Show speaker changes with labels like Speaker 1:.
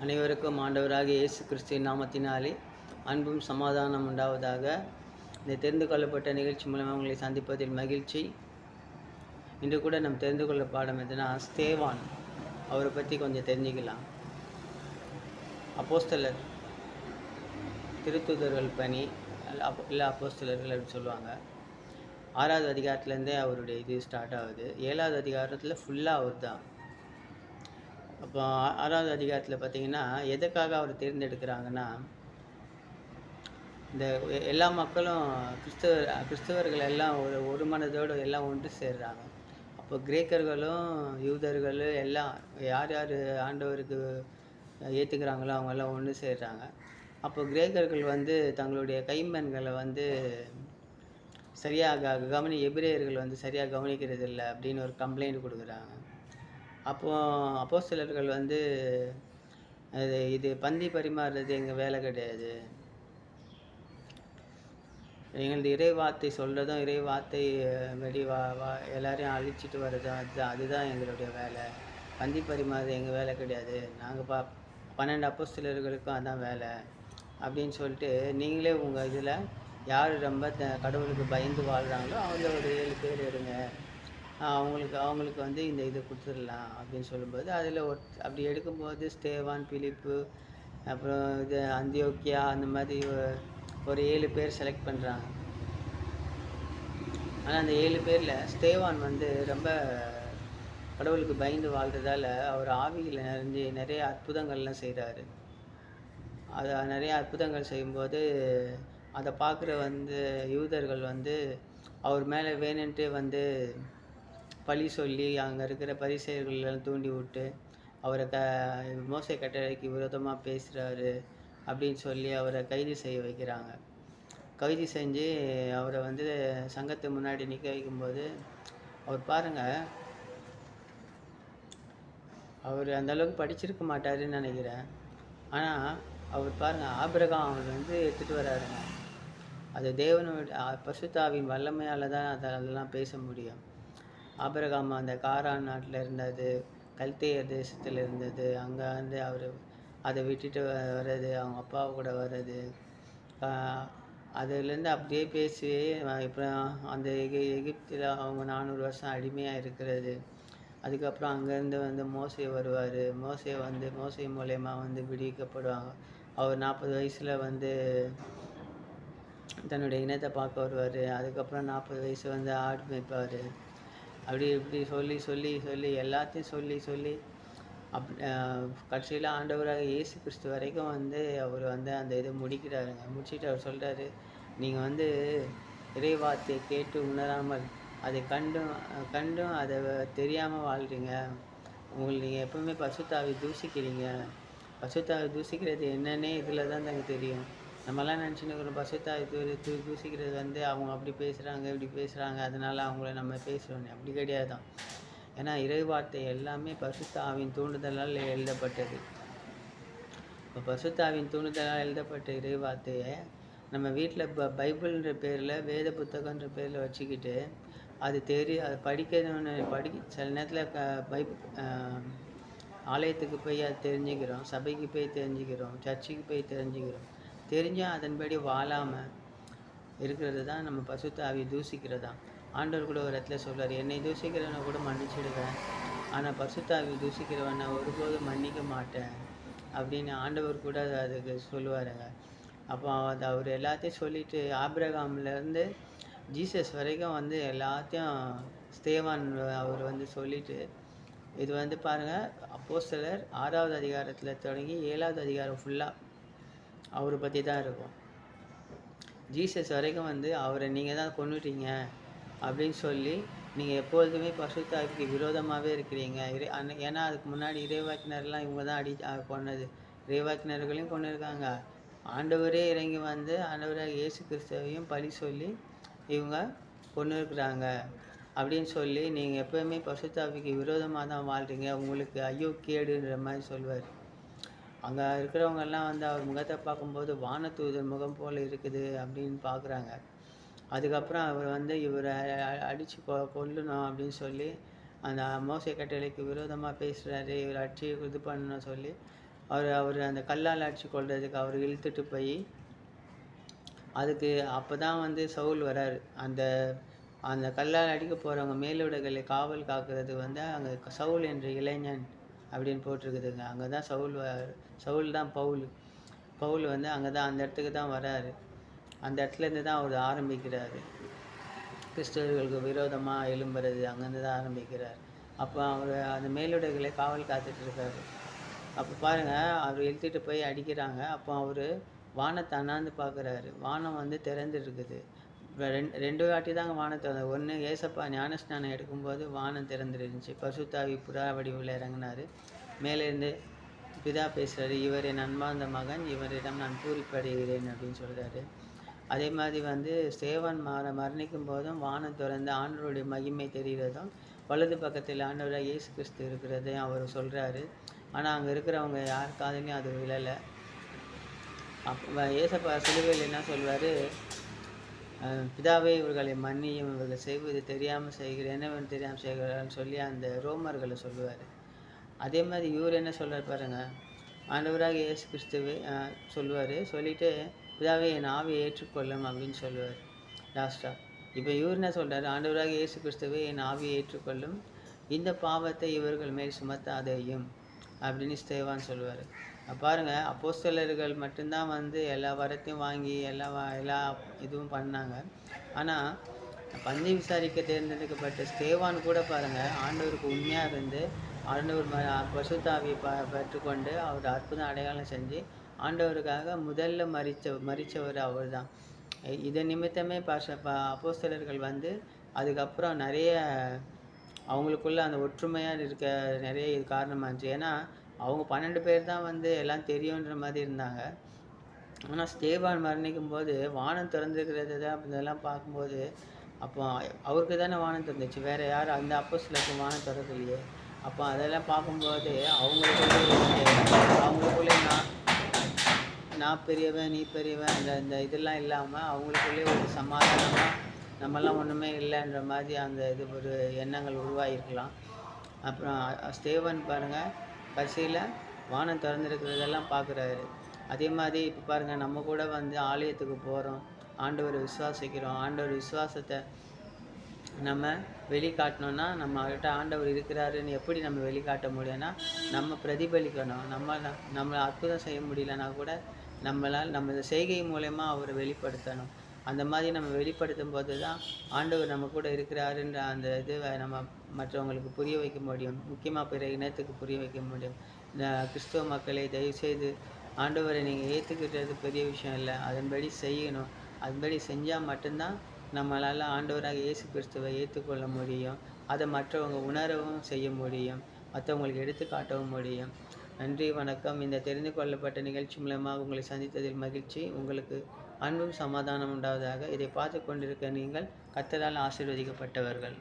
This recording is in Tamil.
Speaker 1: அனைவருக்கும் ஆண்டவராகிய இயேசு கிறிஸ்துவின் நாமத்தினாலே அன்பும் சமாதானம் உண்டாவதாக. இந்த தெரிந்து கொள்ளப்பட்ட நிகழ்ச்சி மூலமாக உங்களை சந்திப்பதில் மகிழ்ச்சி. இன்று கூட நம்ம தெரிந்து கொள்ள பாடம் எதுனா, ஸ்தேவான் அவரை பற்றி கொஞ்சம் தெரிஞ்சுக்கலாம். அப்போஸ்தலர், திருத்தூதர்கள் பணி இல்லை அப்போஸ்தலர்கள் அப்படின்னு சொல்லுவாங்க. 6வது அதிகாரத்துலேருந்தே அவருடைய இது ஸ்டார்ட் ஆகுது. 7வது அதிகாரத்தில் ஃபுல்லாக அவர் தான். அப்போ 6வது அதிகாரத்தில் பார்த்தீங்கன்னா, எதுக்காக அவர் தேர்ந்தெடுக்கிறாங்கன்னா, இந்த எல்லா மக்களும் கிறிஸ்தவர்கள் எல்லாம் ஒரு மனதோடு எல்லாம் ஒன்று சேர்றாங்க. அப்போ கிரேக்கர்களும் யூதர்களும் எல்லாம் யார் யார் ஆண்டவருக்கு ஏற்றுக்கிறாங்களோ அவங்கெல்லாம் ஒன்று சேர்றாங்க. அப்போ கிரேக்கர்கள் வந்து தங்களுடைய கைம்பெண்களை வந்து சரியாக எபிரேயர்கள் வந்து சரியாக கவனிக்கிறது இல்லை அப்படின்னு ஒரு கம்ப்ளைண்ட் கொடுக்குறாங்க. அப்போது அப்போஸ்தலர்கள் வந்து இது பந்தி பரிமாறுறது எங்கள் வேலை கிடையாது, எங்களது இறை வார்த்தை சொல்கிறதும் இறை வார்த்தை படி எல்லாரையும் அழிச்சிட்டு வர்றதும் அதுதான் எங்களுடைய வேலை. பந்தி பரிமாறுறது எங்கள் வேலை கிடையாது, நாங்கள் 12 அப்போஸ்தலர்களுக்கும் அதான் வேலை அப்படின்னு சொல்லிட்டு, நீங்களே உங்கள் இதில் யார் ரொம்ப கடவுளுக்கு பயந்து வாழ்கிறாங்களோ அவங்கள ஒரு 7 பேர் எடுங்க, அவங்களுக்கு வந்து இந்த இதை கொடுத்துடலாம் அப்படின்னு சொல்லும்போது, அதில் அப்படி எடுக்கும்போது ஸ்தேவான், பிலிப்பு, அப்புறம் இது அந்தியோக்கியா, அந்த மாதிரி ஒரு 7 பேர் செலக்ட் பண்ணுறாங்க. ஆனால் அந்த 7 பேரில் ஸ்தேவான் வந்து ரொம்ப கடவுளுக்கு பயந்து வாழ்கிறதால அவர் ஆவியில் நிறைஞ்சு நிறைய அற்புதங்கள்லாம் செய்கிறாரு. அதை நிறைய அற்புதங்கள் செய்யும்போது அதை பார்க்குற வந்து யூதர்கள் வந்து அவர் மேலே வேணுன்ட்டு வந்து பழி சொல்லி அங்கே இருக்கிற பரிசேயர்களெல்லாம் தூண்டி விட்டு அவரை மோசே கட்டளைக்கு விரோதமாக பேசுகிறாரு அப்படின்னு சொல்லி அவரை கைது செய்ய வைக்கிறாங்க. கைது செஞ்சு அவரை வந்து சங்கத்து முன்னாடி நிற்க வைக்கும்போது அவர் பாருங்கள், அவர் அந்தளவுக்கு படிச்சிருக்க மாட்டாருன்னு நினைக்கிறேன். ஆனால் அவர் பாருங்கள், ஆபிரகாம் அவர் வந்து எடுத்துகிட்டு வர்றாருங்க. அது தேவனுடைய பரிசுத்தாவின் வல்லமையால் தான் அதெல்லாம் பேச முடியும். ஆபிரகாம் அந்த காரான் நாட்டில் இருந்தது, கல்தேயர் தேசத்தில் இருந்தது, அங்கே வந்து அவர் அதை விட்டுட்டு வர்றது, அவங்க அப்பாவை கூட வர்றது, அதுலேருந்து அப்படியே பேசி இப்போ அந்த எகிப்தில் அவங்க 400 வருஷம் அடிமையாக இருக்கிறது. அதுக்கப்புறம் அங்கேருந்து வந்து மோசே வருவார், மோசே மூலயமா வந்து விடுவிக்கப்படுவாங்க. அவர் 40 வயசில் வந்து தன்னுடைய இனத்தை பார்க்க வருவார். அதுக்கப்புறம் 40 வயசு வந்து ஆடு மேய்ப்பார். அப்படி இப்படி சொல்லி சொல்லி சொல்லி எல்லாத்தையும் சொல்லி சொல்லி கடைசியில் ஆண்டவராக இயேசு கிறிஸ்து வரைக்கும் வந்து அவர் வந்து அந்த இதை முடிக்கிறாருங்க. முடிச்சுட்டு அவர் சொல்கிறாரு, நீங்கள் வந்து இறைவார்த்தையை கேட்டு உணராமல் அதை கண்டும் அதை தெரியாமல் வாழ்கிறீங்க. நீங்கள் எப்பவுமே பரிசுத்தாவி தூசிக்கிறீங்க. பரிசுத்தாவி தூசிக்கிறது என்னன்னே இதில் தான் எனக்கு தெரியும். நம்மலாம் நினச்சின்னு பரிசுத்தாவி தூசிக்கிறது வந்து அவங்க அப்படி பேசுகிறாங்க இப்படி பேசுகிறாங்க, அதனால் அவங்கள நம்ம பேசுகிறோம். அப்படி கிடையாது தான். ஏன்னா இறைவார்த்தை எல்லாமே பரிசுத்தாவின் தூண்டுதலால் எழுதப்பட்டது. இப்போ பரிசுத்தாவின் தூண்டுதலால் எழுதப்பட்ட இறைவார்த்தையை நம்ம வீட்டில் பைபிள்ன்ற பேரில், வேத புத்தகன்ற பேரில் வச்சுக்கிட்டு அது அதை படிக்கணும்னு சில நேரத்தில் ஆலயத்துக்கு போய் அது தெரிஞ்சுக்கிறோம், சபைக்கு போய் தெரிஞ்சுக்கிறோம், சர்ச்சுக்கு போய் தெரிஞ்சுக்கிறோம். தெரிஞ்சால் அதன்படி வாழாமல் இருக்கிறது தான் நம்ம பரிசுத்தாவியை தூசிக்கிறதா. ஆண்டவர் கூட ஒரு இடத்துல சொல்கிறார், என்னை தூசிக்கிறவனை கூட மன்னிச்சிடுவேன், ஆனால் பரிசுத்தாவியை தூசிக்கிறவனை ஒருபோதும் மன்னிக்க மாட்டேன் அப்படின்னு ஆண்டவர் கூட அதுக்கு சொல்லுவாருங்க. அப்போ அவர் எல்லாத்தையும் சொல்லிவிட்டு ஆபிரகாம்லேருந்து ஜீசஸ் வரைக்கும் வந்து எல்லாத்தையும் ஸ்தேவான் அவர் வந்து சொல்லிவிட்டு, இது வந்து பாருங்கள், அப்போஸ்தலர் 6வது அதிகாரத்தில் தொடங்கி 7வது அதிகாரம் ஃபுல்லாக அவரை பற்றி தான் இருக்கும். ஜீசஸ் வரைக்கும் வந்து அவரை நீங்கள் தான் கொன்னுட்டீங்க அப்படின்னு சொல்லி, நீங்கள் எப்பொழுதுமே பரிசுத்தாவிக்கு விரோதமாகவே இருக்கிறீங்க. ஏன்னா அதுக்கு முன்னாடி இறைவாக்கினர்லாம் இவங்க தான் கொன்னது. இறைவாக்கினர்களையும் கொண்டு இருக்காங்க. ஆண்டவரே இறங்கி வந்து ஆண்டவராக இயேசு கிறிஸ்துவையும் பழி சொல்லி இவங்க கொண்டு இருக்கிறாங்க அப்படின்னு சொல்லி, நீங்கள் எப்போவுமே பரிசுத்தாவிக்கு விரோதமாக தான் வாழ்கிறீங்க, உங்களுக்கு ஐயோ கேடுன்ற மாதிரி சொல்லுவார். அங்கே இருக்கிறவங்கெல்லாம் வந்து அவர் முகத்தை பார்க்கும்போது வானதூதர் முகம் போல் இருக்குது அப்படின்னு பார்க்குறாங்க. அதுக்கப்புறம் அவர் வந்து இவரை அடித்து கொல்லணும் அப்படின்னு சொல்லி அந்த மோசே கட்டளைக்கு விரோதமாக பேசுகிறாரு, இவர் அடித்து இது பண்ணணும் சொல்லி அவர் அவர் அந்த கல்லால் அடித்து கொள்றதுக்கு அவர் இழுத்துட்டு போய் அதுக்கு அப்போ தான் வந்து சவுல் வராரு. அந்த அந்த கல்லால் அடிக்க போகிறவங்க மேலுடைகளை காவல் காக்கிறது வந்து அங்கே சவுல் என்ற இளைஞன் அப்படின்னு போட்டிருக்குதுங்க. அங்கே தான் சவுல் தான் பவுல். பவுல் வந்து அங்கே தான் அந்த இடத்துக்கு தான் வராரு. அந்த இடத்துலேருந்து தான் அவர் ஆரம்பிக்கிறாரு. கிறிஸ்தவர்களுக்கு விரோதமாக எழும்புறது அங்கேருந்து தான் ஆரம்பிக்கிறார். அப்போ அவர் அந்த மேலுடைகளை காவல் காத்துட்டு இருக்காரு. அப்போ பாருங்கள், அவர் இழுத்துட்டு போய் அடிக்கிறாங்க. அப்போ அவர் வானத்தை அண்ணாந்து பார்க்குறாரு. வானம் வந்து திறந்துருக்குது. ரெண்டு வாட்டி தாங்க வானம் திறந்தது. ஒன்று ஏசப்பா ஞானஸ்நானம் எடுக்கும்போது வானம் திறந்துருந்துச்சு. பசுத்தாவி புறா வடிவில் இறங்கினார். மேலேருந்து பிதா பேசுகிறாரு, இவர் என் அன்பார்ந்த மகன், இவரிடம் நான் பூரிப்படைகிறேன் அப்படின்னு சொல்கிறாரு. அதே மாதிரி வந்து ஸ்தேவான் மரணிக்கும் போதும் வானம் திறந்து ஆண்டவருடைய மகிமை தெரிகிறதும் வலது பக்கத்தில் ஆண்டவராக இயேசு கிறிஸ்து இருக்கிறதையும் அவர் சொல்கிறாரு. ஆனால் அங்கே இருக்கிறவங்க யார் காதுலையும் அது விழலை. அப்போ ஏசப்பா சிலுவையில் என்ன சொல்வார், பிதாவே இவர்களை மன்னியும், இவர்கள் செய்வது தெரியாமல் செய்கிறேன், என்னவென்று தெரியாமல் செய்கிறான்னு சொல்லி அந்த ரோமர்களை சொல்லுவார். அதே மாதிரி இவர் என்ன சொல்கிறார் பாருங்க, ஆண்டவராக இயேசு கிறிஸ்துவை சொல்லுவார். சொல்லிவிட்டு பிதாவே என் ஆவியை ஏற்றுக்கொள்ளும் அப்படின்னு சொல்லுவார் லாஸ்ட்டாக. இப்போ இவர் என்ன சொல்கிறார், ஆண்டவராக இயேசு கிறிஸ்துவை என் ஆவியை ஏற்றுக்கொள்ளும், இந்த பாவத்தை இவர்கள் மேல் சுமத்தாதையும் அப்படின்னு ஸ்தேவான் சொல்லுவார். பாருங்கள், அப்போஸ்தலர்கள் மட்டும்தான் வந்து எல்லா வரத்தையும் வாங்கி எல்லா இதுவும் பண்ணாங்க. ஆனால் பந்தி விசாரிக்க தேர்ந்தெடுக்கப்பட்ட ஸ்தேவான் கூட பாருங்கள், ஆண்டவருக்கு உண்மையாக இருந்து ஆண்டவர் பசுத்தாவியை பெற்றுக்கொண்டு அவர் அற்புதம் அடையாளம் செஞ்சு ஆண்டவருக்காக முதல்ல மரித்தவர் அவர் தான். இதை நிமித்தமே அப்போஸ்தலர்கள் வந்து அதுக்கப்புறம் நிறைய அவங்களுக்குள்ள அந்த ஒற்றுமையாக இருக்க நிறைய இது காரணமாக இருந்துச்சு. ஏன்னா அவங்க 12 பேர் தான் வந்து எல்லாம் தெரியுன்ற மாதிரி இருந்தாங்க. ஆனால் ஸ்தேவான் மரணிக்கும் போது வானம் திறந்துருக்கிறது தான் இதெல்லாம் பார்க்கும்போது, அப்போ அவருக்கு தானே வானம் திறந்துச்சு, வேறு யார் அந்த அப்போஸ்தலருக்கு வானம் திறக்கலையே. அப்போ அதெல்லாம் பார்க்கும்போது அவங்களுக்குள்ளே நான் பெரியவன் நீ பெரியவன் இந்த இதெல்லாம் இல்லாமல் அவங்களுக்குள்ளே ஒரு சமாதானமாக நம்மெல்லாம் ஒன்றுமே இல்லைன்ற மாதிரி அந்த இது ஒரு எண்ணங்கள் உருவாகிருக்கலாம். அப்புறம் ஸ்தேவான் பாருங்கள், கடைசியில் வானம் திறந்துருக்கிறதெல்லாம் பார்க்குறாரு. அதே மாதிரி இப்போ பாருங்கள், நம்ம கூட வந்து ஆலயத்துக்கு போகிறோம், ஆண்டவரை விசுவாசிக்கிறோம். ஆண்டவர் விசுவாசத்தை நம்ம வெளிக்காட்டணும்னா நம்மகிட்ட ஆண்டவர் இருக்கிறாருன்னு எப்படி நம்ம வெளிக்காட்ட முடியும்னா நம்ம பிரதிபலிக்கணும். நம்மளை அற்புதம் செய்ய முடியலன்னா கூட நம்ம இந்த செய்கை மூலயமா அவரை வெளிப்படுத்தணும். அந்த மாதிரி நம்ம வெளிப்படுத்தும் போது தான் ஆண்டவர் நம்ம கூட இருக்கிறாருன்ற அந்த இதுவை நம்ம மற்றவங்களுக்கு புரிய வைக்க முடியும். முக்கியமாக பிற இனத்துக்கு புரிய வைக்க முடியும். இந்த கிறிஸ்துவ மக்களை தயவுசெய்து ஆண்டவரை நீங்கள் ஏற்றுக்கிட்டது பெரிய விஷயம் இல்லை, அதன்படி செய்யணும். அதன்படி செஞ்சால் மட்டும்தான் நம்மளால் ஆண்டவராக இயேசு கிறிஸ்துவை ஏற்றுக்கொள்ள முடியும். அதை மற்றவங்க உணரவும் செய்ய முடியும், மற்றவங்களுக்கு எடுத்து காட்டவும் முடியும். நன்றி, வணக்கம். இந்த தெரிந்து கொள்ளப்பட்ட நிகழ்ச்சி மூலமாக உங்களை சந்தித்ததில் மகிழ்ச்சி. உங்களுக்கு அன்பும் சமாதானம் உண்டாவதாக. இதை பார்த்து கொண்டிருக்க நீங்கள் கர்த்தரால் ஆசீர்வதிக்கப்பட்டவர்கள்.